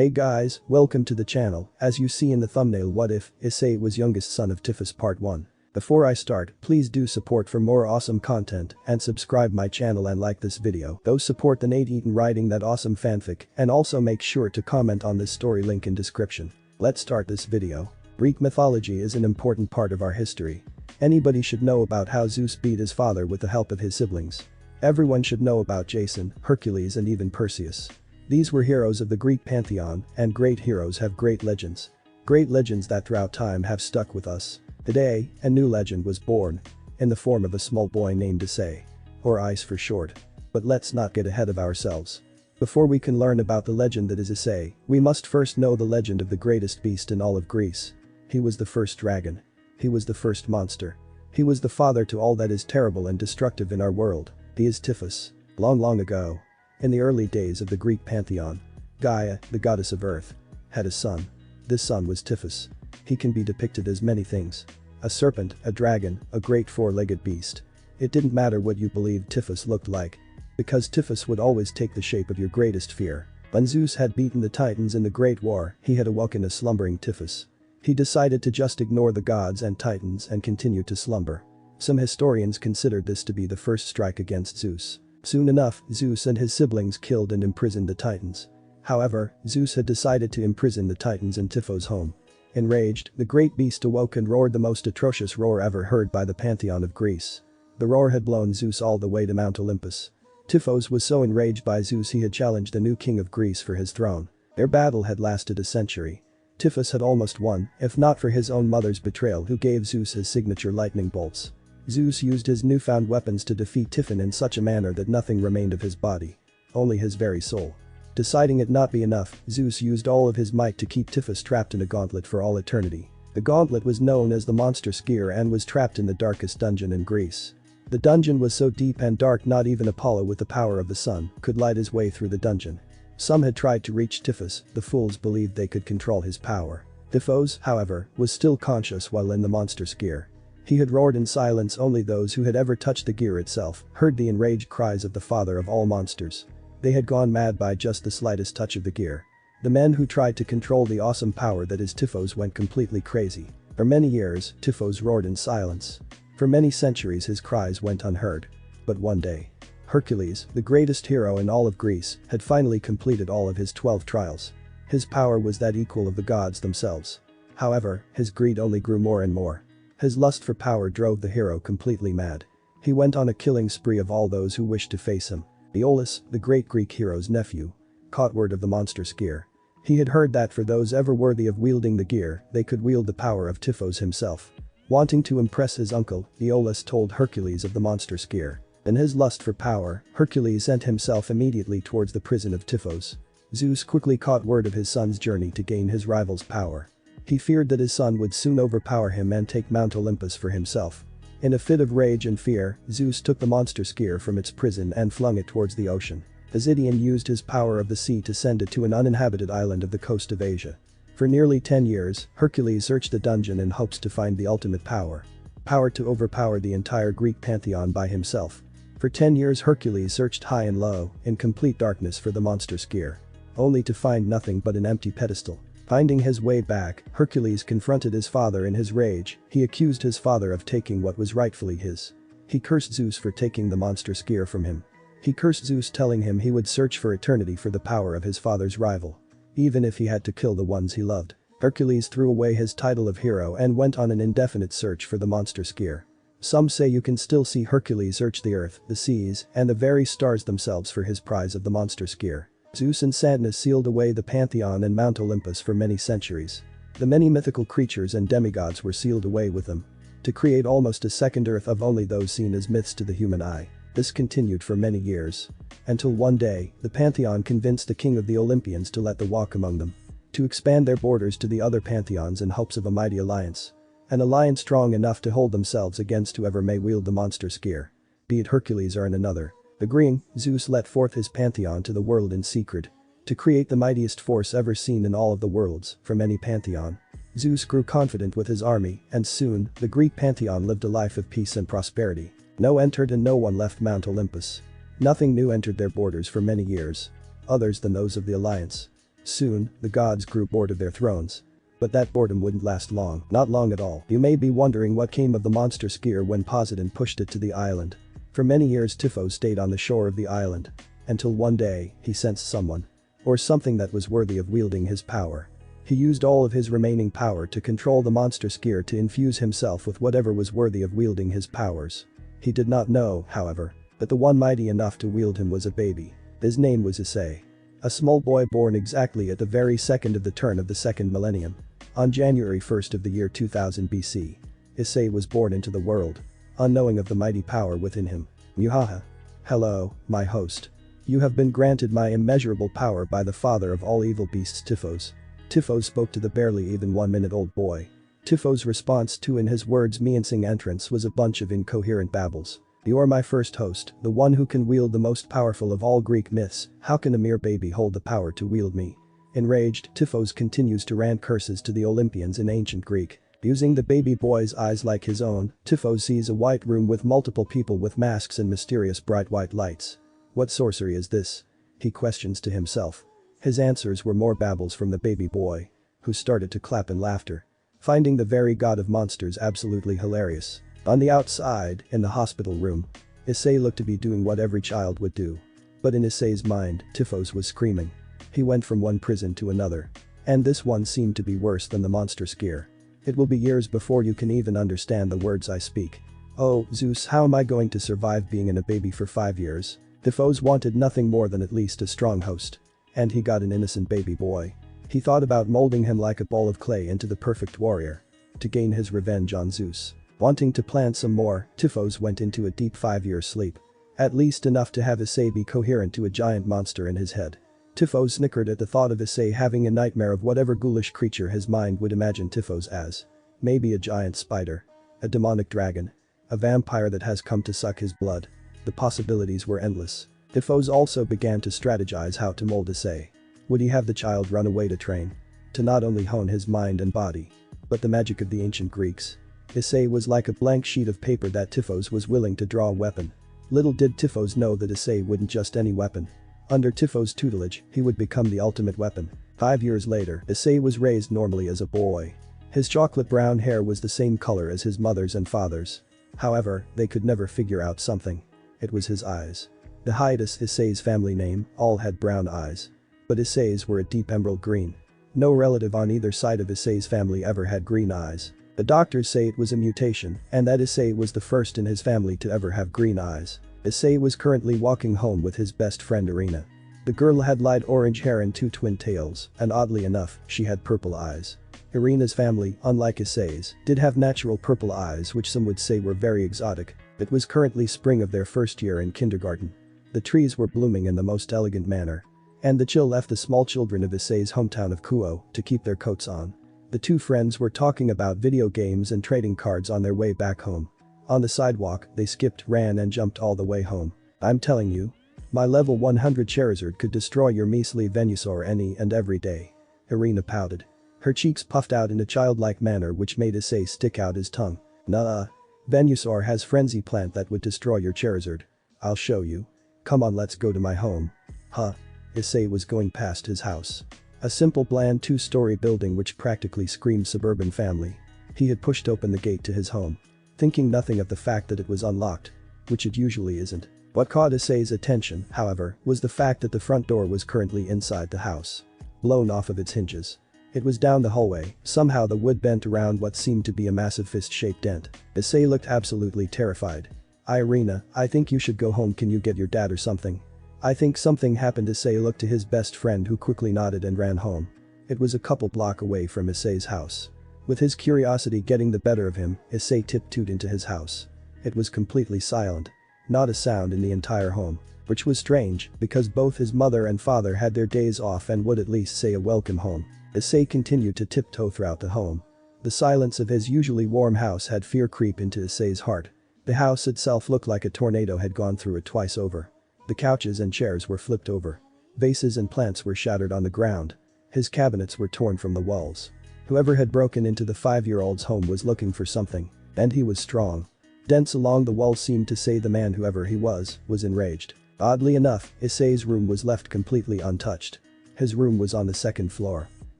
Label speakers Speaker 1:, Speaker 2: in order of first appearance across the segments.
Speaker 1: Hey guys, welcome to the channel. As you see in the thumbnail, what if Issei was youngest son of Typhus part 1. Before I start, please do support for more awesome content and subscribe my channel and like this video. Go support the Eaton writing that awesome fanfic and also make sure to comment on this story, link in description. Let's start this video. Greek mythology is an important part of our history. Anybody should know about how Zeus beat his father with the help of his siblings. Everyone should know about Jason, Hercules and even Perseus. These were heroes of the Greek pantheon, and great heroes have great legends. Great legends that throughout time have stuck with us. Today, a new legend was born. In the form of a small boy named Issei. Or Ice for short. But let's not get ahead of ourselves. Before we can learn about the legend that is Issei, we must first know the legend of the greatest beast in all of Greece. He was the first dragon. He was the first monster. He was the father to all that is terrible and destructive in our world. He is Typhus. Long ago. In the early days of the Greek pantheon, Gaia, the goddess of earth, had a son. This son was Typhus. He can be depicted as many things. A serpent, a dragon, a great four-legged beast. It didn't matter what you believed Typhus looked like. Because Typhus would always take the shape of your greatest fear. When Zeus had beaten the Titans in the Great War, he had awoken a slumbering Typhus. He decided to just ignore the gods and Titans and continue to slumber. Some historians considered this to be the first strike against Zeus. Soon enough, Zeus and his siblings killed and imprisoned the Titans. However, Zeus had decided to imprison the Titans in Typhon's home. Enraged, the great beast awoke and roared the most atrocious roar ever heard by the pantheon of Greece. The roar had blown Zeus all the way to Mount Olympus. Typhos was so enraged by Zeus he had challenged the new king of Greece for his throne. Their battle had lasted a century. Typhus had almost won, if not for his own mother's betrayal who gave Zeus his signature lightning bolts. Zeus used his newfound weapons to defeat Typhon in such a manner that nothing remained of his body. Only his very soul. Deciding it not be enough, Zeus used all of his might to keep Typhus trapped in a gauntlet for all eternity. The gauntlet was known as the Monster Sphere and was trapped in the darkest dungeon in Greece. The dungeon was so deep and dark not even Apollo with the power of the sun could light his way through the dungeon. Some had tried to reach Typhus, the fools believed they could control his power. Typhos, however, was still conscious while in the Monster Sphere. He had roared in silence. Only those who had ever touched the gear itself heard the enraged cries of the father of all monsters. They had gone mad by just the slightest touch of the gear. The men who tried to control the awesome power that is Typhos went completely crazy. For many years, Typhos roared in silence. For many centuries his cries went unheard. But one day, Hercules, the greatest hero in all of Greece, had finally completed all of his 12 trials. His power was that equal of the gods themselves. However, his greed only grew more and more. His lust for power drove the hero completely mad. He went on a killing spree of all those who wished to face him. Aeolus, the great Greek hero's nephew, caught word of the monster gear. He had heard that for those ever worthy of wielding the gear, they could wield the power of Typhos himself. Wanting to impress his uncle, Aeolus told Hercules of the monster gear. In his lust for power, Hercules sent himself immediately towards the prison of Typhos. Zeus quickly caught word of his son's journey to gain his rival's power. He feared that his son would soon overpower him and take Mount Olympus for himself. In a fit of rage and fear, Zeus took the monster gear from its prison and flung it towards the ocean. Eaton used his power of the sea to send it to an uninhabited island of the coast of Asia. For nearly 10 years, Hercules searched the dungeon in hopes to find the ultimate power. Power to overpower the entire Greek pantheon by himself. For 10 years Hercules searched high and low, in complete darkness for the monster gear. Only to find nothing but an empty pedestal. Finding his way back, Hercules confronted his father in his rage. He accused his father of taking what was rightfully his. He cursed Zeus for taking the monster gear from him. He cursed Zeus, telling him he would search for eternity for the power of his father's rival. Even if he had to kill the ones he loved. Hercules threw away his title of hero and went on an indefinite search for the monster gear. Some say you can still see Hercules search the earth, the seas, and the very stars themselves for his prize of the monster gear. Zeus and Sadness sealed away the Pantheon and Mount Olympus for many centuries. The many mythical creatures and demigods were sealed away with them. To create almost a second earth of only those seen as myths to the human eye. This continued for many years. Until one day, the Pantheon convinced the king of the Olympians to let the walk among them. To expand their borders to the other pantheons in hopes of a mighty alliance. An alliance strong enough to hold themselves against whoever may wield the monster gear. Be it Hercules or another. Agreeing, Zeus let forth his pantheon to the world in secret. To create the mightiest force ever seen in all of the worlds, from any pantheon. Zeus grew confident with his army, and soon, the Greek pantheon lived a life of peace and prosperity. No entered and no one left Mount Olympus. Nothing new entered their borders for many years. Others than those of the alliance. Soon, the gods grew bored of their thrones. But that boredom wouldn't last long, not long at all. You may be wondering what came of the monster skier when Poseidon pushed it to the island. For many years Typhus stayed on the shore of the island. Until one day, he sensed someone. Or something that was worthy of wielding his power. He used all of his remaining power to control the monster skier to infuse himself with whatever was worthy of wielding his powers. He did not know, however, that the one mighty enough to wield him was a baby. His name was Issei. A small boy born exactly at the very second of the turn of the second millennium. On January 1st of the year 2000 BC. Issei was born into the world. Unknowing of the mighty power within him. Muhaha. Hello, my host. You have been granted my immeasurable power by the father of all evil beasts Typhos. Typhos spoke to the barely even 1-minute-old boy. Typhos' response to in his words meancing entrance was a bunch of incoherent babbles. You are my first host, the one who can wield the most powerful of all Greek myths. How can a mere baby hold the power to wield me? Enraged, Typhos continues to rant curses to the Olympians in ancient Greek. Using the baby boy's eyes like his own, Typhos sees a white room with multiple people with masks and mysterious bright white lights. What sorcery is this? He questions to himself. His answers were more babbles from the baby boy, who started to clap in laughter, finding the very god of monsters absolutely hilarious. On the outside, in the hospital room, Issei looked to be doing what every child would do. But in Issei's mind, Typhos was screaming. He went from one prison to another. And this one seemed to be worse than the monster skier. It will be years before you can even understand the words I speak. Oh, Zeus, how am I going to survive being in a baby for 5 years? Typhos wanted nothing more than at least a strong host. And he got an innocent baby boy. He thought about molding him like a ball of clay into the perfect warrior. To gain his revenge on Zeus. Wanting to plan some more, Typhos went into a deep 5-year sleep. At least enough to have Issei be coherent to a giant monster in his head. Typhos snickered at the thought of Issei having a nightmare of whatever ghoulish creature his mind would imagine Typhos as. Maybe a giant spider. A demonic dragon. A vampire that has come to suck his blood. The possibilities were endless. Typhos also began to strategize how to mold Issei. Would he have the child run away to train? To not only hone his mind and body, but the magic of the ancient Greeks. Issei was like a blank sheet of paper that Typhos was willing to draw a weapon. Little did Typhos know that Issei wouldn't just any weapon. Under Typhos' tutelage, he would become the ultimate weapon. 5 years later, Issei was raised normally as a boy. His chocolate brown hair was the same color as his mother's and father's. However, they could never figure out something. It was his eyes. The Hydra, Issei's family name, all had brown eyes. But Issei's were a deep emerald green. No relative on either side of Issei's family ever had green eyes. The doctors say it was a mutation, and that Issei was the first in his family to ever have green eyes. Issei was currently walking home with his best friend Irina. The girl had light orange hair and 2 twin tails, and oddly enough, she had purple eyes. Irina's family, unlike Issei's, did have natural purple eyes which some would say were very exotic. It was currently spring of their first year in kindergarten. The trees were blooming in the most elegant manner. And the chill left the small children of Issei's hometown of Kuo to keep their coats on. The two friends were talking about video games and trading cards on their way back home. On the sidewalk, they skipped, ran and jumped all the way home. I'm telling you. My level 100 Charizard could destroy your measly Venusaur any and every day. Irina pouted. Her cheeks puffed out in a childlike manner which made Issei stick out his tongue. Nah. Venusaur has Frenzy Plant that would destroy your Charizard. I'll show you. Come on, let's go to my home. Huh. Issei was going past his house. A simple bland 2-story building which practically screamed suburban family. He had pushed open the gate to his home. Thinking nothing of the fact that it was unlocked. Which it usually isn't. What caught Issei's attention, however, was the fact that the front door was currently inside the house. Blown off of its hinges. It was down the hallway, somehow the wood bent around what seemed to be a massive fist-shaped dent. Issei looked absolutely terrified. Irina, I think you should go home, can you get your dad or something? I think something happened. Issei looked to his best friend who quickly nodded and ran home. It was a couple block away from Issei's house. With his curiosity getting the better of him, Issei tiptoed into his house. It was completely silent. Not a sound in the entire home. Which was strange, because both his mother and father had their days off and would at least say a welcome home. Issei continued to tiptoe throughout the home. The silence of his usually warm house had fear creep into Issei's heart. The house itself looked like a tornado had gone through it twice over. The couches and chairs were flipped over. Vases and plants were shattered on the ground. His cabinets were torn from the walls. Whoever had broken into the 5-year-old's home was looking for something. And he was strong. Dents along the walls seemed to say the man, whoever he was enraged. Oddly enough, Issei's room was left completely untouched. His room was on the second floor.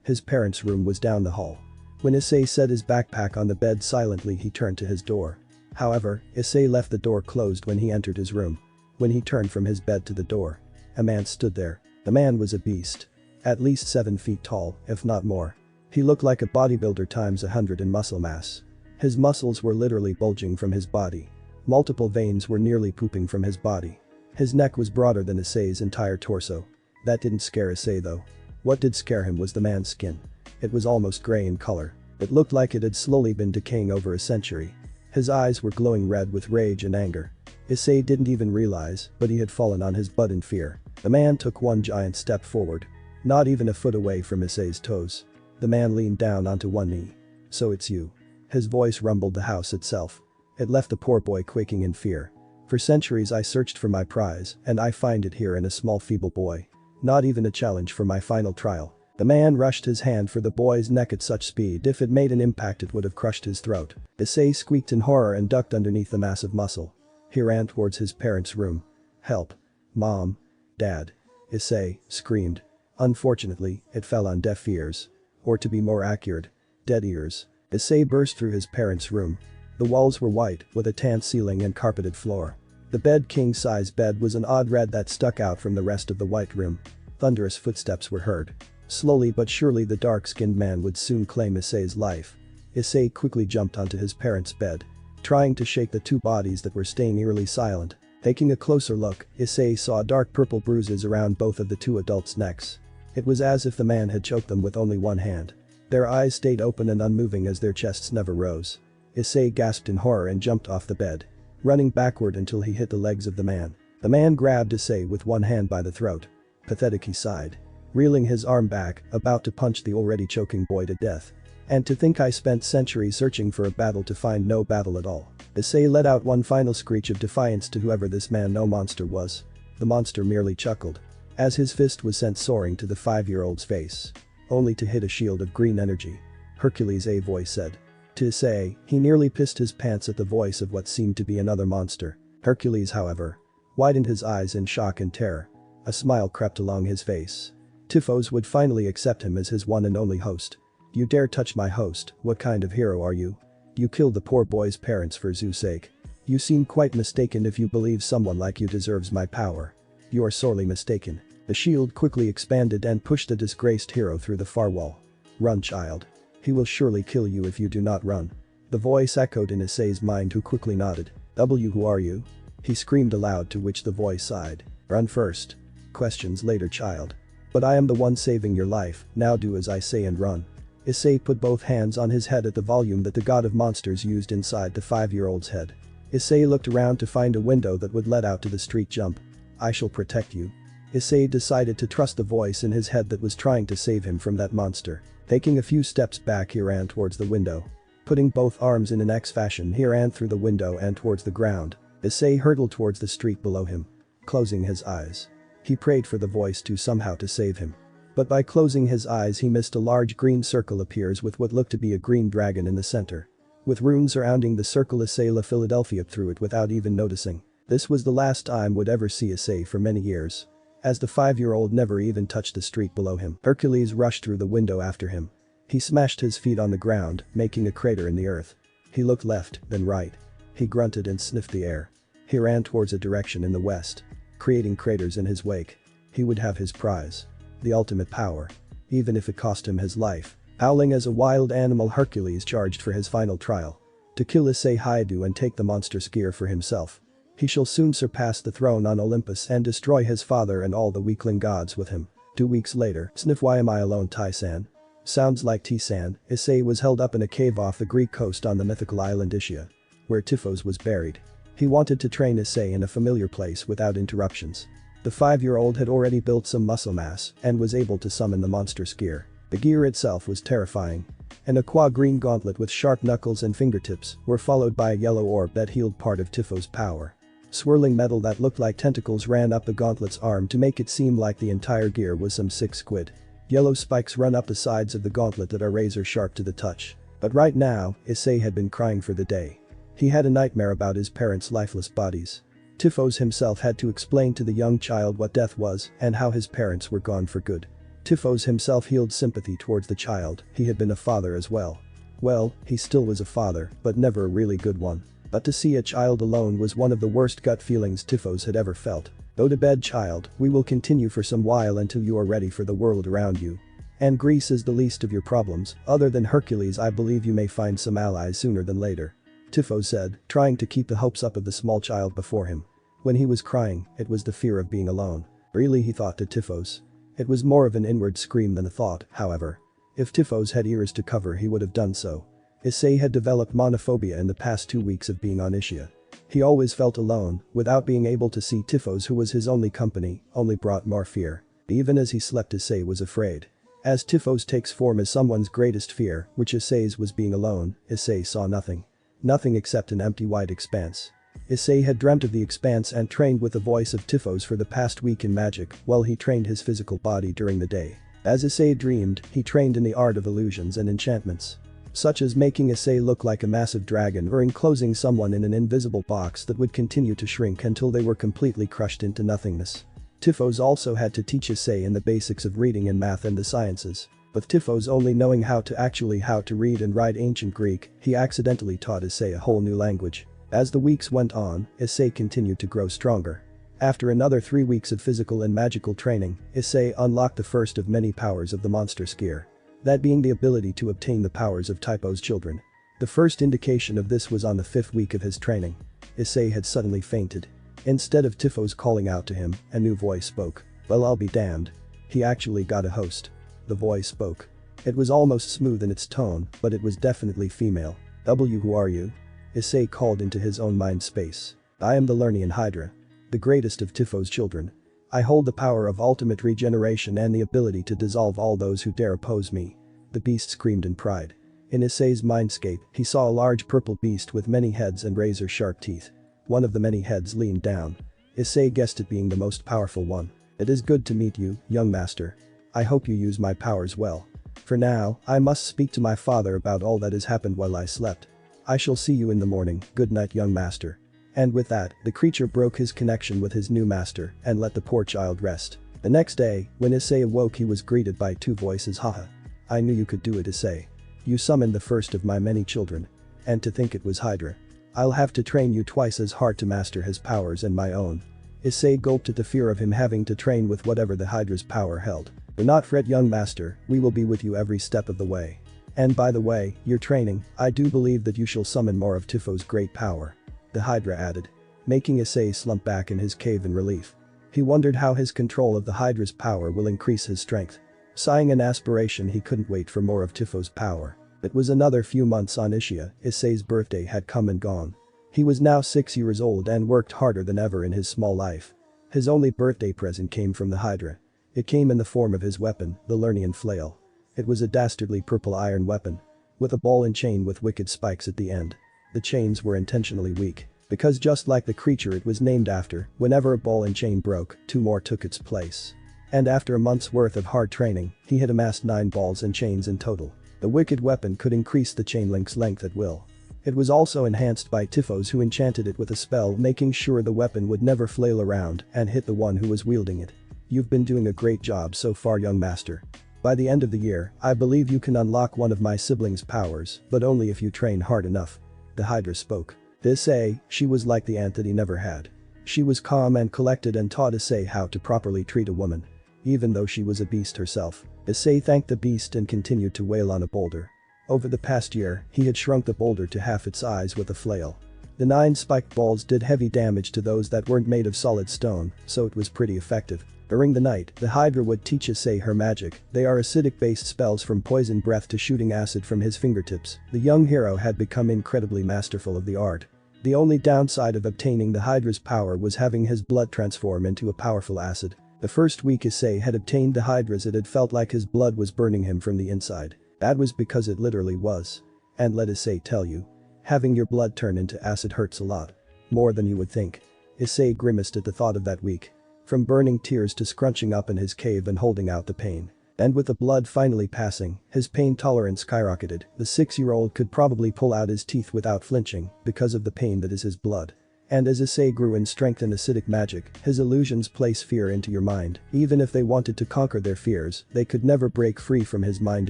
Speaker 1: His parents' room was down the hall. When Issei set his backpack on the bed silently, he turned to his door. However, Issei left the door closed when he entered his room. When he turned from his bed to the door, a man stood there. The man was a beast. At least 7 feet tall, if not more. He looked like a bodybuilder times 100 in muscle mass. His muscles were literally bulging from his body. Multiple veins were nearly pooping from his body. His neck was broader than Issei's entire torso. That didn't scare Issei though. What did scare him was the man's skin. It was almost gray in color. It looked like it had slowly been decaying over a century. His eyes were glowing red with rage and anger. Issei didn't even realize, but he had fallen on his butt in fear. The man took one giant step forward. Not even a foot away from Issei's toes. The man leaned down onto one knee. "So it's you." His voice rumbled the house itself. It left the poor boy quaking in fear. "For centuries I searched for my prize, and I find it here in a small feeble boy. Not even a challenge for my final trial." The man rushed his hand for the boy's neck at such speed if it made an impact it would have crushed his throat. Issei squeaked in horror and ducked underneath the massive muscle. He ran towards his parents' room. "Help. Mom. Dad." Issei screamed. Unfortunately, it fell on deaf ears. Or to be more accurate, dead ears. Issei burst through his parents' room. The walls were white, with a tan ceiling and carpeted floor. The bed, king-size bed, was an odd red that stuck out from the rest of the white room. Thunderous footsteps were heard. Slowly but surely the dark-skinned man would soon claim Issei's life. Issei quickly jumped onto his parents' bed, trying to shake the two bodies that were staying eerily silent. Taking a closer look, Issei saw dark purple bruises around both of the two adults' necks. It was as if the man had choked them with only one hand. Their eyes stayed open and unmoving as their chests never rose. Issei gasped in horror and jumped off the bed, running backward until he hit the legs of the man. The man grabbed Issei with one hand by the throat. Pathetic, he sighed, reeling his arm back, about to punch the already choking boy to death. "And to think I spent centuries searching for a battle to find no battle at all." Issei let out one final screech of defiance to whoever this man no monster was. The monster merely chuckled as his fist was sent soaring to the 5-year-old's face, only to hit a shield of green energy. "Hercules," a voice said. To Issei, he nearly pissed his pants at the voice of what seemed to be another monster. Hercules, however, widened his eyes in shock and terror. A smile crept along his face. Typhus would finally accept him as his one and only host. "You dare touch my host, what kind of hero are you? You killed the poor boy's parents for Zeus' sake. You seem quite mistaken if you believe someone like you deserves my power. You are sorely mistaken." The shield quickly expanded and pushed the disgraced hero through the far wall. "Run, child. He will surely kill you if you do not run." The voice echoed in Issei's mind, who quickly nodded. "Who are you?" he screamed aloud, to which the voice sighed. "Run first. Questions later, child. But I am the one saving your life, now do as I say and run." Issei put both hands on his head at the volume that the god of monsters used inside the 5-year-old's head. Issei looked around to find a window that would let out to the street. "Jump. I shall protect you." Issei decided to trust the voice in his head that was trying to save him from that monster. Taking a few steps back, he ran towards the window. Putting both arms in an X fashion, he ran through the window and towards the ground. Issei hurtled towards the street below him. Closing his eyes, he prayed for the voice to somehow to save him. But by closing his eyes, he missed a large green circle appears with what looked to be a green dragon in the center. With runes surrounding the circle, Issei la Philadelphia through it without even noticing. This was the last time would ever see Issei for many years, as the 5-year-old never even touched the street below him. Hercules rushed through the window after him. He smashed his feet on the ground, making a crater in the earth. He looked left, then right. He grunted and sniffed the air. He ran towards a direction in the west, creating craters in his wake. He would have his prize. The ultimate power. Even if it cost him his life. Howling as a wild animal, Hercules charged for his final trial. To kill Issei Hydra and take the monster's gear for himself. He shall soon surpass the throne on Olympus and destroy his father and all the weakling gods with him. 2 weeks later, sniff, why am I alone, Tai-san? Sounds like T-san. Issei was held up in a cave off the Greek coast on the mythical island Ischia, where Typhus was buried. He wanted to train Issei in a familiar place without interruptions. The 5-year-old had already built some muscle mass and was able to summon the monster's gear. The gear itself was terrifying. An aqua green gauntlet with sharp knuckles and fingertips were followed by a yellow orb that healed part of Typhus' power. Swirling metal that looked like tentacles ran up the gauntlet's arm to make it seem like the entire gear was some sick squid. Yellow spikes run up the sides of the gauntlet that are razor sharp to the touch. But right now, Issei had been crying for the day. He had a nightmare about his parents' lifeless bodies. Typhus himself had to explain to the young child what death was and how his parents were gone for good. Typhos himself healed sympathy towards the child, he had been a father as well. Well, he still was a father, but never a really good one. But to see a child alone was one of the worst gut feelings Typhos had ever felt. Go to bed, child, we will continue for some while until you are ready for the world around you. And Greece is the least of your problems, other than Hercules. I believe you may find some allies sooner than later. Typhos said, trying to keep the hopes up of the small child before him. When he was crying, it was the fear of being alone. Really, he thought to Typhos. It was more of an inward scream than a thought, however. If Typhos had ears to cover, he would have done so. Issei had developed monophobia in the past 2 weeks of being on Ischia. He always felt alone, without being able to see Typhos, who was his only company, only brought more fear. Even as he slept, Issei was afraid. As Typhos takes form as someone's greatest fear, which Issei's was being alone, Issei saw nothing. Nothing except an empty white expanse. Issei had dreamt of the expanse and trained with the voice of Typhos for the past week in magic, while he trained his physical body during the day. As Issei dreamed, he trained in the art of illusions and enchantments. Such as making Issei look like a massive dragon or enclosing someone in an invisible box that would continue to shrink until they were completely crushed into nothingness. Typhos also had to teach Issei in the basics of reading and math and the sciences. With Typhos only knowing how to read and write ancient Greek, he accidentally taught Issei a whole new language. As the weeks went on, Issei continued to grow stronger. After another 3 weeks of physical and magical training, Issei unlocked the first of many powers of the monster skier. That being the ability to obtain the powers of Typhos' children. The first indication of this was on the 5th week of his training. Issei had suddenly fainted. Instead of Typhos calling out to him, a new voice spoke. Well, I'll be damned. He actually got a host. The voice spoke. It was almost smooth in its tone, but it was definitely female. Who are you? Issei called into his own mind space. I am the Lernean Hydra. The greatest of Typhos' children. I hold the power of ultimate regeneration and the ability to dissolve all those who dare oppose me. The beast screamed in pride. In Issei's mindscape, he saw a large purple beast with many heads and razor-sharp teeth. One of the many heads leaned down. Issei guessed it being the most powerful one. It is good to meet you, young master. I hope you use my powers well. For now, I must speak to my father about all that has happened while I slept. I shall see you in the morning. Good night, young master. And with that, the creature broke his connection with his new master and let the poor child rest. The next day, when Issei awoke, he was greeted by 2 voices. Haha. I knew you could do it, Issei. You summoned the first of my many children. And to think it was Hydra. I'll have to train you twice as hard to master his powers and my own. Issei gulped at the fear of him having to train with whatever the Hydra's power held. Do not fret, young master, we will be with you every step of the way. And by the way, your training, I do believe that you shall summon more of Typhos' great power. The Hydra added. Making Issei slump back in his cave in relief. He wondered how his control of the Hydra's power will increase his strength. Sighing in aspiration, he couldn't wait for more of Typhos' power. It was another few months on Ischia. Issei's birthday had come and gone. He was now 6 years old and worked harder than ever in his small life. His only birthday present came from the Hydra. It came in the form of his weapon, the Lernean flail. It was a dastardly purple iron weapon. With a ball and chain with wicked spikes at the end. The chains were intentionally weak. Because just like the creature it was named after, whenever a ball and chain broke, 2 more took its place. And after a month's worth of hard training, he had amassed 9 balls and chains in total. The wicked weapon could increase the chain link's length at will. It was also enhanced by Typhos, who enchanted it with a spell making sure the weapon would never flail around and hit the one who was wielding it. You've been doing a great job so far, young master. By the end of the year, I believe you can unlock one of my siblings' powers, but only if you train hard enough. The Hydra spoke. Issei, she was like the aunt that he never had. She was calm and collected and taught Issei how to properly treat a woman. Even though she was a beast herself. Issei thanked the beast and continued to wail on a boulder. Over the past year, he had shrunk the boulder to half its size with a flail. The 9 spiked balls did heavy damage to those that weren't made of solid stone, so it was pretty effective. During the night, the Hydra would teach Issei her magic. They are acidic-based spells, from poison breath to shooting acid from his fingertips. The young hero had become incredibly masterful of the art. The only downside of obtaining the Hydra's power was having his blood transform into a powerful acid. The first week Issei had obtained the Hydra's, it had felt like his blood was burning him from the inside. That was because it literally was. And let Issei tell you. Having your blood turn into acid hurts a lot. More than you would think. Issei grimaced at the thought of that week. From burning tears to scrunching up in his cave and holding out the pain. And with the blood finally passing, his pain tolerance skyrocketed. The 6-year-old could probably pull out his teeth without flinching because of the pain that is his blood. And as Issei grew in strength and acidic magic, his illusions place fear into your mind. Even if they wanted to conquer their fears, they could never break free from his mind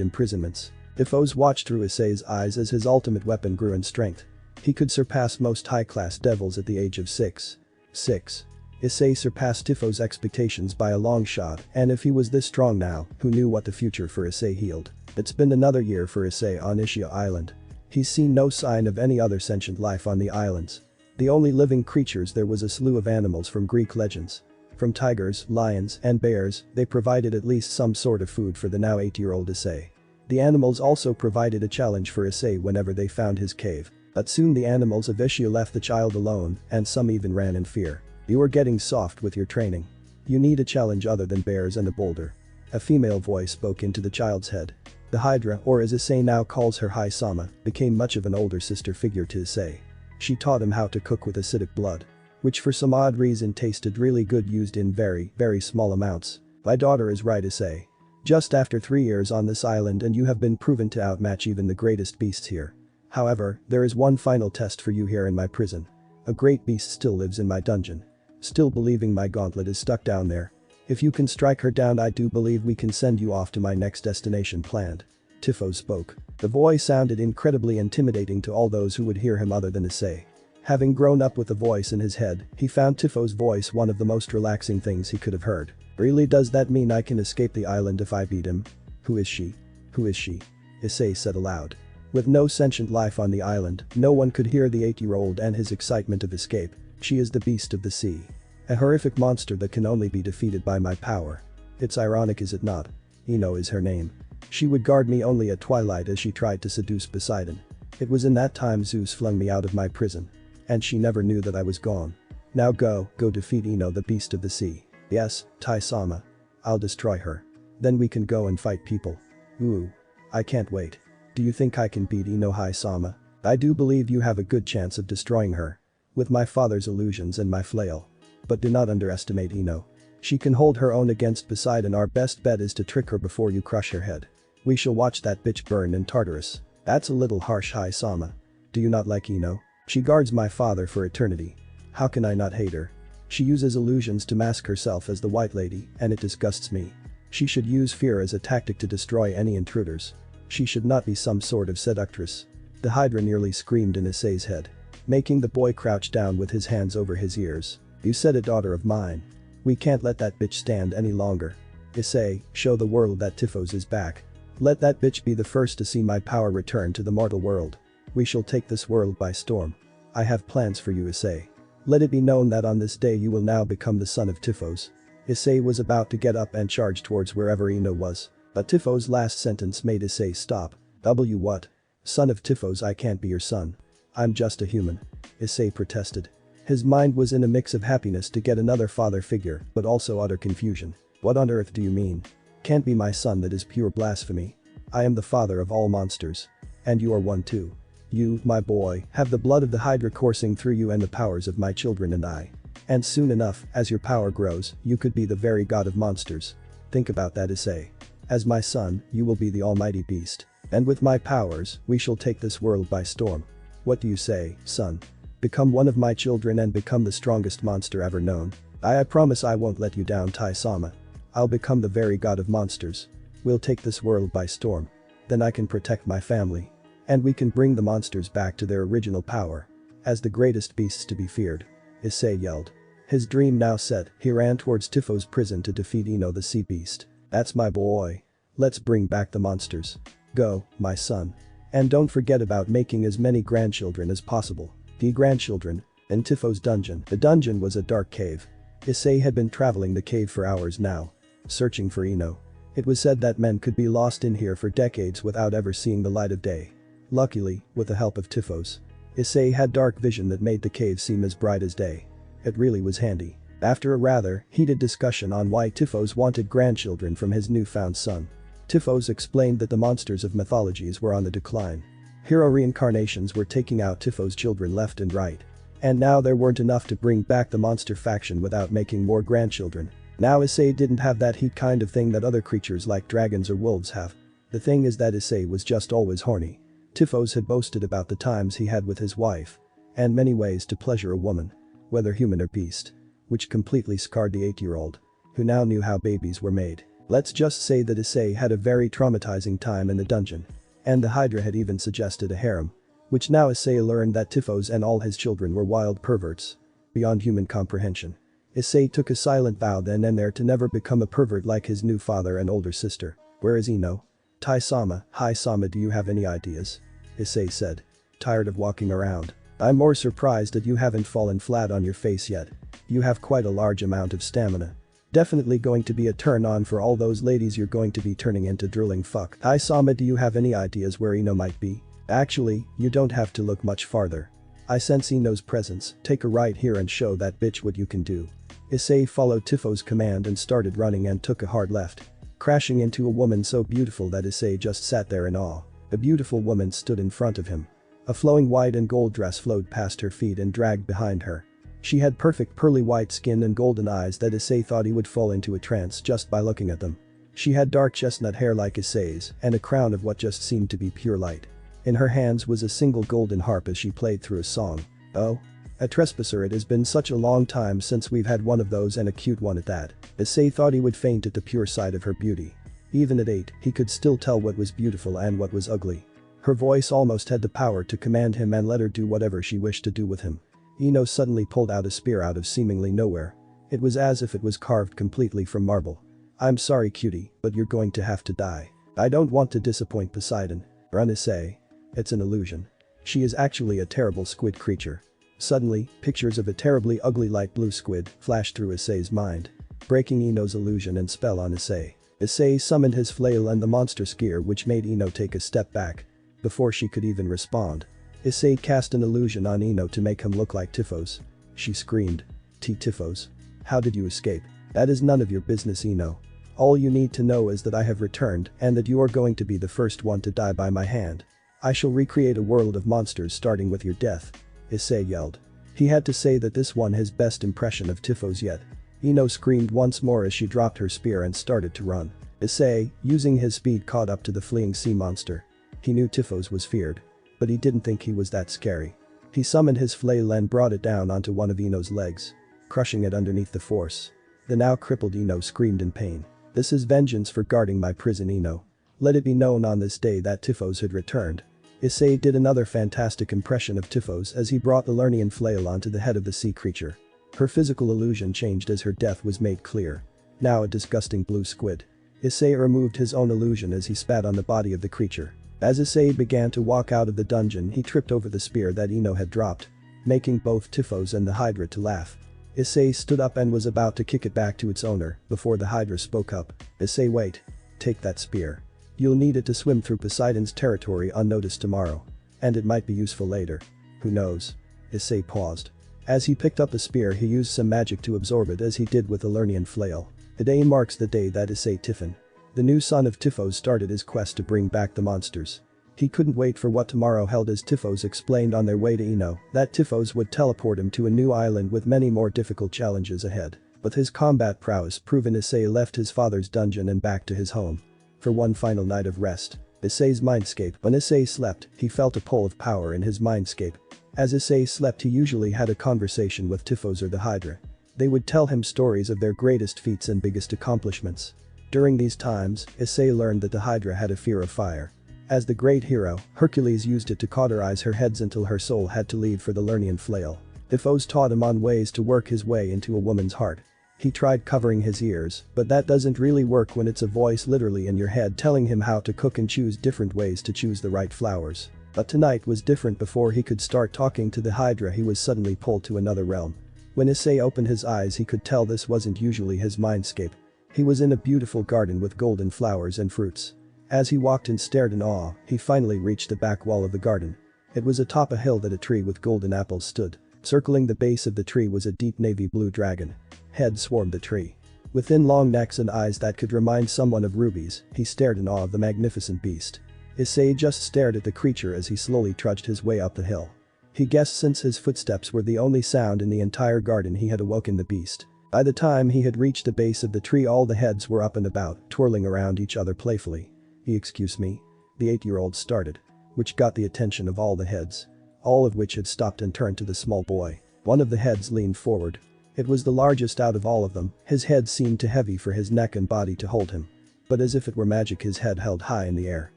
Speaker 1: imprisonments. Typhos watched through Issei's eyes as his ultimate weapon grew in strength. He could surpass most high-class devils at the age of 6. Issei surpassed Typhos' expectations by a long shot, and if he was this strong now, who knew what the future for Issei held. It's been another year for Issei on Ischia Island. He's seen no sign of any other sentient life on the islands. The only living creatures there was a slew of animals from Greek legends. From tigers, lions, and bears, they provided at least some sort of food for the now 8-year-old Issei. The animals also provided a challenge for Issei whenever they found his cave. But soon the animals of Ischia left the child alone, and some even ran in fear. You are getting soft with your training. You need a challenge other than bears and a boulder. A female voice spoke into the child's head. The Hydra, or as Issei now calls her Hai-sama, became much of an older sister figure to Issei. She taught him how to cook with acidic blood. Which for some odd reason tasted really good used in very, very small amounts. My daughter is right, Issei. Just after 3 years on this island and you have been proven to outmatch even the greatest beasts here. However, there is one final test for you here in my prison. A great beast still lives in my dungeon. Still believing my gauntlet is stuck down there. If you can strike her down, I do believe we can send you off to my next destination planned. Typhos spoke. The voice sounded incredibly intimidating to all those who would hear him other than Issei. Having grown up with the voice in his head, he found Typhos' voice one of the most relaxing things he could have heard. Really, does that mean I can escape the island if I beat him? Who is she? Who is she? Issei said aloud. With no sentient life on the island, no one could hear the 8-year-old and his excitement of escape. She is the beast of the sea. A horrific monster that can only be defeated by my power. It's ironic, is it not? Ino is her name. She would guard me only at twilight as she tried to seduce Poseidon. It was in that time Zeus flung me out of my prison. And she never knew that I was gone. Now go defeat Ino, the beast of the sea. Yes, Tai-sama. I'll destroy her. Then we can go and fight people. Ooh. I can't wait. Do you think I can beat Ino Hai-sama? I do believe you have a good chance of destroying her. With my father's illusions and my flail. But do not underestimate Ino. She can hold her own against Poseidon. Our best bet is to trick her before you crush her head. We shall watch that bitch burn in Tartarus. That's a little harsh, Hai-sama. Do you not like Ino? She guards my father for eternity. How can I not hate her? She uses illusions to mask herself as the White Lady, and it disgusts me. She should use fear as a tactic to destroy any intruders. She should not be some sort of seductress. The Hydra nearly screamed in Issei's head, making the boy crouch down with his hands over his ears. You said a daughter of mine. We can't let that bitch stand any longer. Issei, show the world that Typhos is back. Let that bitch be the first to see my power return to the mortal world. We shall take this world by storm. I have plans for you, Issei. Let it be known that on this day you will now become the son of Typhos. Issei was about to get up and charge towards wherever Ino was. But Typhos' last sentence made Issei stop. What? Son of Typhos, I can't be your son. I'm just a human. Issei protested. His mind was in a mix of happiness to get another father figure, but also utter confusion. What on earth do you mean? Can't be my son, that is pure blasphemy. I am the father of all monsters. And you are one too. You, my boy, have the blood of the Hydra coursing through you and the powers of my children and I. And soon enough, as your power grows, you could be the very god of monsters. Think about that, Issei. As my son, you will be the almighty beast. And with my powers, we shall take this world by storm. What do you say, son? Become one of my children and become the strongest monster ever known. I promise I won't let you down, Tai-sama. I'll become the very god of monsters. We'll take this world by storm. Then I can protect my family. And we can bring the monsters back to their original power. As the greatest beasts to be feared. Issei yelled. His dream now set, he ran towards Typhos' prison to defeat Ino the sea beast. That's my boy. Let's bring back the monsters. Go, my son. And don't forget about making as many grandchildren as possible. The grandchildren. In Typhos' dungeon. The dungeon was a dark cave. Issei had been traveling the cave for hours now. Searching for Ino. It was said that men could be lost in here for decades without ever seeing the light of day. Luckily, with the help of Typhos, Issei had dark vision that made the cave seem as bright as day. It really was handy. After a rather heated discussion on why Typhos wanted grandchildren from his newfound son, Typhos explained that the monsters of mythologies were on the decline. Hero reincarnations were taking out Typhos' children left and right. And now there weren't enough to bring back the monster faction without making more grandchildren. Now Issei didn't have that heat kind of thing that other creatures like dragons or wolves have. The thing is that Issei was just always horny. Typhos had boasted about the times he had with his wife. And many ways to pleasure a woman. whether human or beast. Which completely scarred the 8-year-old, who now knew how babies were made. Let's just say that Issei had a very traumatizing time in the dungeon. And the Hydra had even suggested a harem. Which now Issei learned that Typhus and all his children were wild perverts. Beyond human comprehension. Issei took a silent vow then and there to never become a pervert like his new father and older sister. Where is Ino? Tai-sama, hi-sama, do you have any ideas? Issei said. Tired of walking around? I'm more surprised that you haven't fallen flat on your face yet. You have quite a large amount of stamina. Definitely going to be a turn on for all those ladies you're going to be turning into drooling fuck. Tai-sama, do you have any ideas where Ino might be? Actually, you don't have to look much farther. I sense Ino's presence, take a right here and show that bitch what you can do. Issei followed Typhos' command and started running and took a hard left. Crashing into a woman so beautiful that Issei just sat there in awe. A beautiful woman stood in front of him. A flowing white and gold dress flowed past her feet and dragged behind her. She had perfect pearly white skin and golden eyes that Issei thought he would fall into a trance just by looking at them. She had dark chestnut hair like Issei's and a crown of what just seemed to be pure light. In her hands was a single golden harp as she played through a song. Oh? A trespasser, it has been such a long time since we've had one of those, and a cute one at that. Issei thought he would faint at the pure sight of her beauty. Even at 8, he could still tell what was beautiful and what was ugly. Her voice almost had the power to command him and let her do whatever she wished to do with him. Ino suddenly pulled out a spear out of seemingly nowhere. It was as if it was carved completely from marble. I'm sorry cutie, but you're going to have to die. I don't want to disappoint Poseidon. Run Issei. It's an illusion. She is actually a terrible squid creature. Suddenly, pictures of a terribly ugly light blue squid flashed through Issei's mind, breaking Ino's illusion and spell on Issei. Issei summoned his flail and the monster skier, which made Ino take a step back. Before she could even respond, Issei cast an illusion on Ino to make him look like Typhos. She screamed. Typhos. How did you escape? That is none of your business, Ino. All you need to know is that I have returned and that you are going to be the first one to die by my hand. I shall recreate a world of monsters starting with your death. Issei yelled. He had to say that this won his best impression of Typhos yet. Ino screamed once more as she dropped her spear and started to run. Issei, using his speed, caught up to the fleeing sea monster. He knew Typhos was feared. But he didn't think he was that scary. He summoned his flail and brought it down onto one of Ino's legs, crushing it underneath the force. The now crippled Ino screamed in pain. This is vengeance for guarding my prison, Ino. Let it be known on this day that Typhos had returned. Issei did another fantastic impression of Typhos as he brought the Lernian flail onto the head of the sea creature. Her physical illusion changed as her death was made clear. Now a disgusting blue squid. Issei removed his own illusion as he spat on the body of the creature. As Issei began to walk out of the dungeon, he tripped over the spear that Ino had dropped, making both Typhos and the Hydra to laugh. Issei stood up and was about to kick it back to its owner before the Hydra spoke up. Issei, wait. Take that spear. You'll need it to swim through Poseidon's territory unnoticed tomorrow. And it might be useful later. Who knows? Issei paused. As he picked up the spear, he used some magic to absorb it as he did with the Lernian flail. Today marks the day that Issei Typhon, the new son of Typhos, started his quest to bring back the monsters. He couldn't wait for what tomorrow held as Typhos explained on their way to Ino that Typhos would teleport him to a new island with many more difficult challenges ahead. With his combat prowess proven, Issei left his father's dungeon and back to his home. For one final night of rest. Issei's mindscape. When Issei slept, he felt a pull of power in his mindscape. As Issei slept, he usually had a conversation with Typhos or the Hydra. They would tell him stories of their greatest feats and biggest accomplishments. During these times, Issei learned that the Hydra had a fear of fire. As the great hero, Hercules used it to cauterize her heads until her soul had to leave for the Lernian flail. Typhos taught him on ways to work his way into a woman's heart. He tried covering his ears, but that doesn't really work when it's a voice literally in your head telling him how to cook and choose different ways to choose the right flowers. But tonight was different. Before he could start talking to the Hydra, he was suddenly pulled to another realm. When Issei opened his eyes, he could tell this wasn't usually his mindscape. He was in a beautiful garden with golden flowers and fruits. As he walked and stared in awe, he finally reached the back wall of the garden. It was atop a hill that a tree with golden apples stood. Circling the base of the tree was a deep navy blue dragon. Head swarmed the tree. With thin long necks and eyes that could remind someone of rubies, he stared in awe of the magnificent beast. Issei just stared at the creature as he slowly trudged his way up the hill. He guessed since his footsteps were the only sound in the entire garden, he had awoken the beast. By the time he had reached the base of the tree, all the heads were up and about, twirling around each other playfully. Excuse me? The 8-year-old started, which got the attention of all the heads, all of which had stopped and turned to the small boy. One of the heads leaned forward. It was the largest out of all of them, his head seemed too heavy for his neck and body to hold him. But as if it were magic his head held high in the air.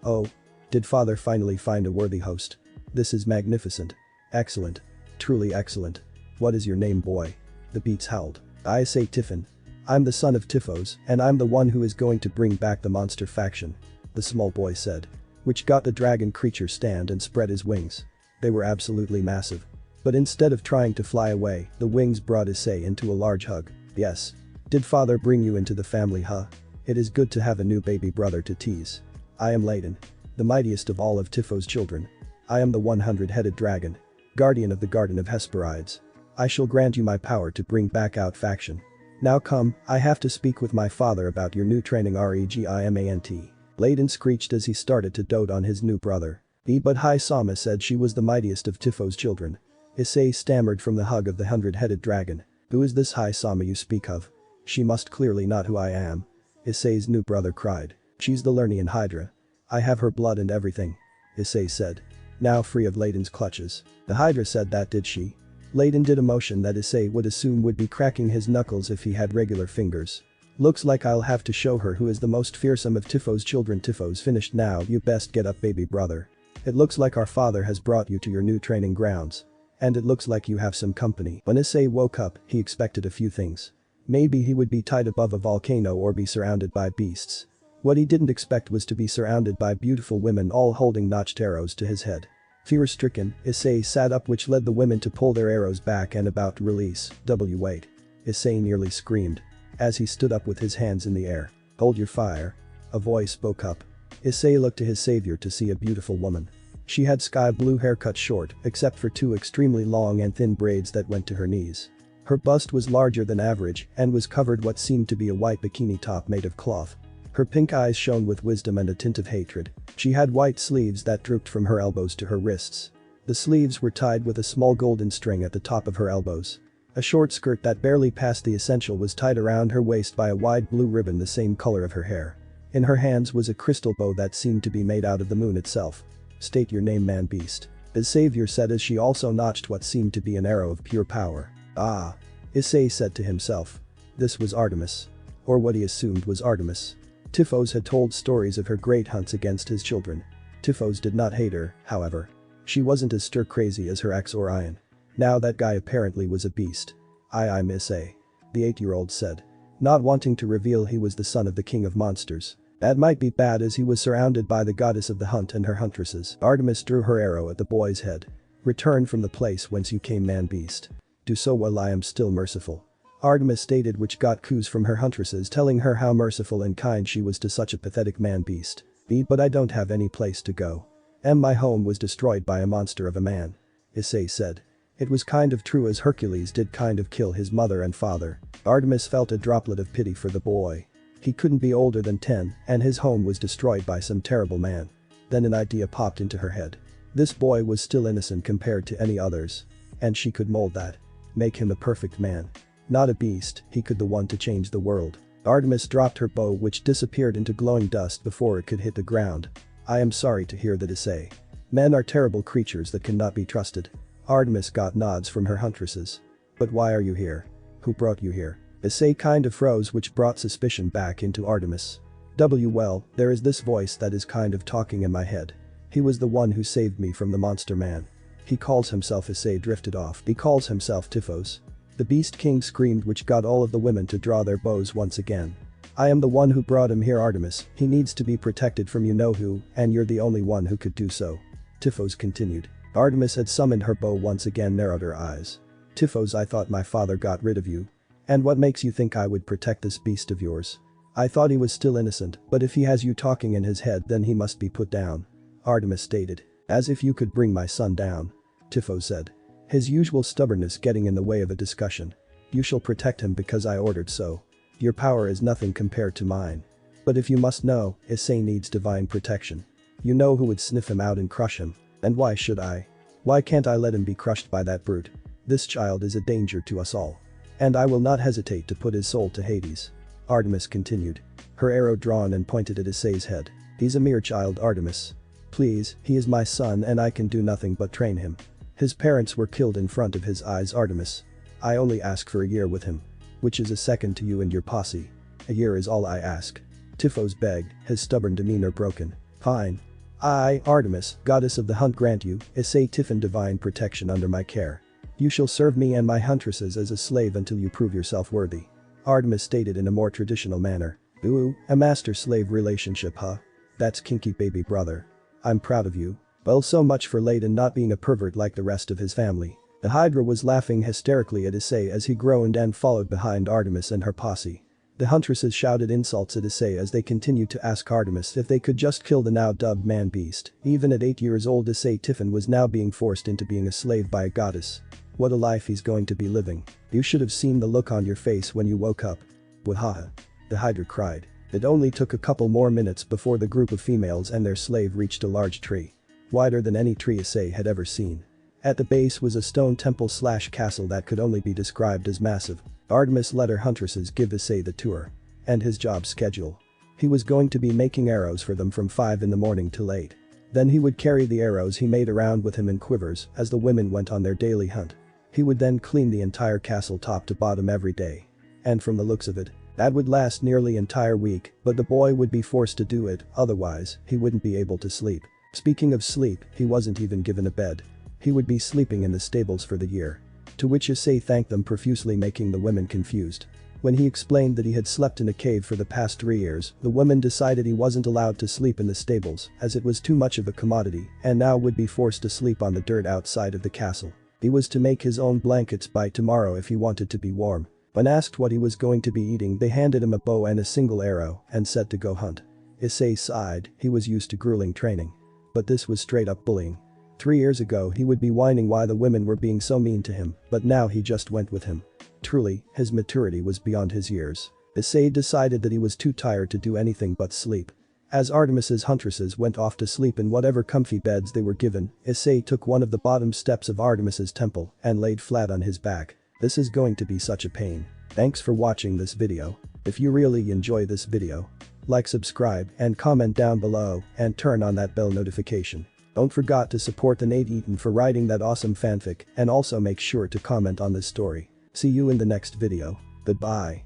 Speaker 1: Oh. Did father finally find a worthy host? This is magnificent. Excellent. Truly excellent. What is your name, boy? The beats howled. I say Typhon. I'm the son of Typhus, and I'm the one who is going to bring back the monster faction. The small boy said. Which got the dragon creature stand and spread his wings. They were absolutely massive. But instead of trying to fly away, the wings brought Issei into a large hug. Yes. Did father bring you into the family, huh? It is good to have a new baby brother to tease. I am Layton. The mightiest of all of Typhos' children. I am the 100-headed dragon. Guardian of the Garden of Hesperides. I shall grant you my power to bring back out faction. Now come, I have to speak with my father about your new training regiment. Layton screeched as he started to dote on his new brother. But High Sama said she was the mightiest of Typhos' children. Issei stammered from the hug of the 100-headed dragon. Who is this High Sama you speak of? She must clearly not who I am. Issei's new brother cried. She's the Lernian Hydra. I have her blood and everything. Issei said. Now free of Layton's clutches. The Hydra said that, did she? Layton did a motion that Issei would assume would be cracking his knuckles if he had regular fingers. Looks like I'll have to show her who is the most fearsome of Typhos' children. Typhos finished now, you best get up, baby brother. It looks like our father has brought you to your new training grounds. And it looks like you have some company. When Issei woke up, he expected a few things. Maybe he would be tied above a volcano or be surrounded by beasts. What he didn't expect was to be surrounded by beautiful women all holding notched arrows to his head. Fear-stricken, Issei sat up, which led the women to pull their arrows back and about to release. Wait. Issei nearly screamed. As he stood up with his hands in the air. Hold your fire. A voice spoke up. Issei looked to his savior to see a beautiful woman. She had sky blue hair cut short except for two extremely long and thin braids that went to her knees. Her bust was larger than average and was covered what seemed to be a white bikini top made of cloth. Her pink eyes shone with wisdom and a tint of hatred. She had white sleeves that drooped from her elbows to her wrists. The sleeves were tied with a small golden string at the top of her elbows. A short skirt that barely passed the essential was tied around her waist by a wide blue ribbon the same color of her hair. In her hands was a crystal bow that seemed to be made out of the moon itself. State your name, man beast. His savior said as she also notched what seemed to be an arrow of pure power. Ah. Issei said to himself. This was Artemis. Or what he assumed was Artemis. Typhos had told stories of her great hunts against his children. Typhos did not hate her, however. She wasn't as stir-crazy as her ex Orion. Now that guy apparently was a beast. I'm Issei. The 8-year-old said. Not wanting to reveal he was the son of the king of monsters. That might be bad as he was surrounded by the goddess of the hunt and her huntresses. Artemis drew her arrow at the boy's head. Return from the place whence you came, man beast. Do so while I am still merciful. Artemis stated, which got coos from her huntresses telling her how merciful and kind she was to such a pathetic man beast. But I don't have any place to go. My home was destroyed by a monster of a man. Issei said. It was kind of true as Hercules did kind of kill his mother and father. Artemis felt a droplet of pity for the boy. He couldn't be older than 10 and his home was destroyed by some terrible man. Then an idea popped into her head. This boy was still innocent compared to any others. And she could mold that. Make him a perfect man. Not a beast, he could the one to change the world. Artemis dropped her bow, which disappeared into glowing dust before it could hit the ground. I am sorry to hear that, Issei. Men are terrible creatures that cannot be trusted. Artemis got nods from her huntresses. But why are you here? Who brought you here? Issei kind of froze, which brought suspicion back into Artemis. Well, there is this voice that is kind of talking in my head. He was the one who saved me from the monster man. He calls himself Issei drifted off. He calls himself Typhos. The Beast King screamed, which got all of the women to draw their bows once again. I am the one who brought him here, Artemis. He needs to be protected from you know who, and you're the only one who could do so. Typhos continued. Artemis had summoned her bow once again, narrowed her eyes. Typhos, I thought my father got rid of you. And what makes you think I would protect this beast of yours? I thought he was still innocent, but if he has you talking in his head then he must be put down. Artemis stated. As if you could bring my son down. Typhos said. His usual stubbornness getting in the way of a discussion. You shall protect him because I ordered so. Your power is nothing compared to mine. But if you must know, Issei needs divine protection. You know who would sniff him out and crush him. And why should I? Why can't I let him be crushed by that brute? This child is a danger to us all. And I will not hesitate to put his soul to Hades. Artemis continued. Her arrow drawn and pointed at Issei's head. He's a mere child, Artemis. Please, he is my son and I can do nothing but train him. His parents were killed in front of his eyes. Artemis. I only ask for a year with him. Which is a second to you and your posse. A year is all I ask. Typhos begged, his stubborn demeanor broken. Fine. I, Artemis, goddess of the hunt, grant you, Issei Typhon, divine protection under my care. You shall serve me and my huntresses as a slave until you prove yourself worthy. Artemis stated in a more traditional manner. Ooh, a master-slave relationship, huh? That's kinky, baby brother. I'm proud of you. Well, so much for Layton not being a pervert like the rest of his family. The Hydra was laughing hysterically at Issei as he groaned and followed behind Artemis and her posse. The huntresses shouted insults at Issei as they continued to ask Artemis if they could just kill the now dubbed man-beast. Even at 8 years old, Issei Typhon was now being forced into being a slave by a goddess. What a life he's going to be living. You should have seen the look on your face when you woke up. Wahaha. The Hydra cried. It only took a couple more minutes before the group of females and their slave reached a large tree. Wider than any tree Issei had ever seen. At the base was a stone temple/castle that could only be described as massive. Artemis let her huntresses give Issei the tour. And his job schedule. He was going to be making arrows for them from 5 in the morning till 8. Then he would carry the arrows he made around with him in quivers as the women went on their daily hunt. He would then clean the entire castle top to bottom every day. And from the looks of it, that would last nearly an entire week, but the boy would be forced to do it, otherwise, he wouldn't be able to sleep. Speaking of sleep, he wasn't even given a bed. He would be sleeping in the stables for the year. To which Issei thanked them profusely, making the women confused. When he explained that he had slept in a cave for the past 3 years, the women decided he wasn't allowed to sleep in the stables as it was too much of a commodity and now would be forced to sleep on the dirt outside of the castle. He was to make his own blankets by tomorrow if he wanted to be warm. When asked what he was going to be eating, they handed him a bow and a single arrow and said to go hunt. Issei sighed, he was used to grueling training. But this was straight up bullying. 3 years ago he would be whining why the women were being so mean to him, but now he just went with him. Truly, his maturity was beyond his years. Issei decided that he was too tired to do anything but sleep. As Artemis's huntresses went off to sleep in whatever comfy beds they were given, Issei took one of the bottom steps of Artemis's temple and laid flat on his back. This is going to be such a pain. Thanks for watching this video. If you really enjoy this video, like, subscribe, and comment down below, and turn on that bell notification. Don't forget to support the Eaton for writing that awesome fanfic, and also make sure to comment on this story. See you in the next video. Goodbye.